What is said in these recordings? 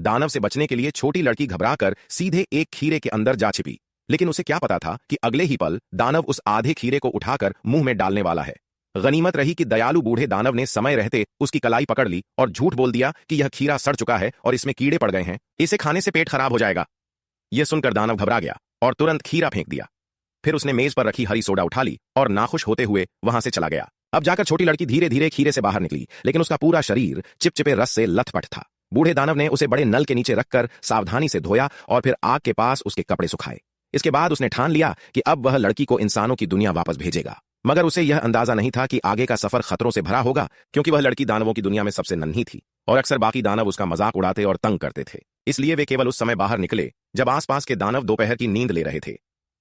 दानव से बचने के लिए छोटी लड़की घबराकर सीधे एक खीरे के अंदर जा छिपी। लेकिन उसे क्या पता था कि अगले ही पल दानव उस आधे खीरे को उठाकर मुंह में डालने वाला है। गनीमत रही कि दयालु बूढ़े दानव ने समय रहते उसकी कलाई पकड़ ली और झूठ बोल दिया कि यह खीरा सड़ चुका है और इसमें कीड़े पड़ गए हैं, इसे खाने से पेट खराब हो जाएगा। यह सुनकर दानव घबरा गया और तुरंत खीरा फेंक दिया। फिर उसने मेज पर रखी हरी सोडा उठा ली और नाखुश होते हुए वहां से चला गया। अब जाकर छोटी लड़की धीरे धीरे खीरे से बाहर निकली, लेकिन उसका पूरा शरीर चिपचिपे रस से लथपथ था। बूढ़े दानव ने उसे बड़े नल के नीचे रखकर सावधानी से धोया और फिर आग के पास उसके कपड़े सुखाए। इसके बाद उसने ठान लिया कि अब वह लड़की को इंसानों की दुनिया वापस भेजेगा। मगर उसे यह अंदाजा नहीं था कि आगे का सफर खतरों से भरा होगा, क्योंकि वह लड़की दानवों की दुनिया में सबसे नन्ही थी और अक्सर बाकी दानव उसका मजाक उड़ाते और तंग करते थे। इसलिए वे केवल उस समय बाहर निकले जब आसपास के दानव दोपहर की नींद ले रहे थे।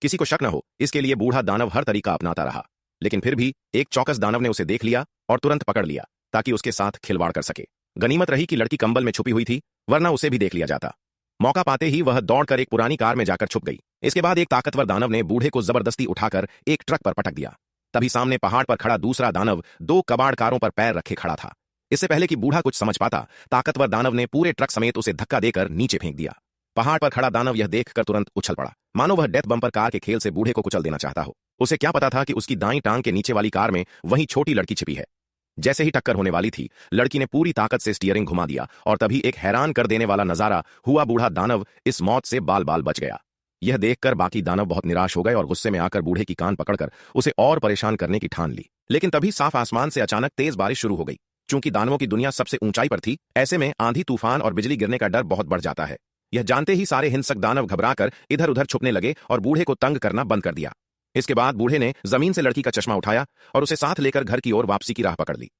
किसी को शक न हो, इसके लिए बूढ़ा दानव हर तरीका अपनाता रहा। लेकिन फिर भी एक चौकस दानव ने उसे देख लिया और तुरंत पकड़ लिया ताकि उसके साथ खिलवाड़ कर सके। गनीमत रही कि लड़की कंबल में छुपी हुई थी, वरना उसे भी देख लिया जाता। मौका पाते ही वह दौड़कर एक पुरानी कार में जाकर छुप गई। इसके बाद एक ताकतवर दानव ने बूढ़े को जबरदस्ती उठाकर एक ट्रक पर पटक दिया। तभी सामने पहाड़ पर खड़ा दूसरा दानव दो कबाड़ कारों पर पैर रखे खड़ा था। इससे पहले कि बूढ़ा कुछ समझ पाता, ताकतवर दानव ने पूरे ट्रक समेत उसे धक्का देकर नीचे फेंक दिया। पहाड़ पर खड़ा दानव यह देखकर तुरंत उछल पड़ा, मानो वह डेथ बम्पर कार के खेल से बूढ़े को कुचल देना चाहता हो। उसे क्या पता था कि उसकी दाईं टांग के नीचे वाली कार में वही छोटी लड़की छिपी है। जैसे ही टक्कर होने वाली थी, लड़की ने पूरी ताकत से स्टीयरिंग घुमा दिया और तभी एक हैरान कर देने वाला नजारा हुआ। बूढ़ा दानव इस मौत से बाल बाल बच गया। यह देखकर बाकी दानव बहुत निराश हो गए और गुस्से में आकर बूढ़े की कान पकड़कर उसे और परेशान करने की ठान ली। लेकिन तभी साफ आसमान से अचानक तेज बारिश शुरू हो गई। चूंकि दानवों की दुनिया सबसे ऊंचाई पर थी, ऐसे में आंधी तूफान और बिजली गिरने का डर बहुत बढ़ जाता है। यह जानते ही सारे हिंसक दानव घबराकर इधर उधर छुपने लगे और बूढ़े को तंग करना बंद कर दिया। इसके बाद बूढ़े ने जमीन से लड़की का चश्मा उठाया और उसे साथ लेकर घर की ओर वापसी की राह पकड़ ली।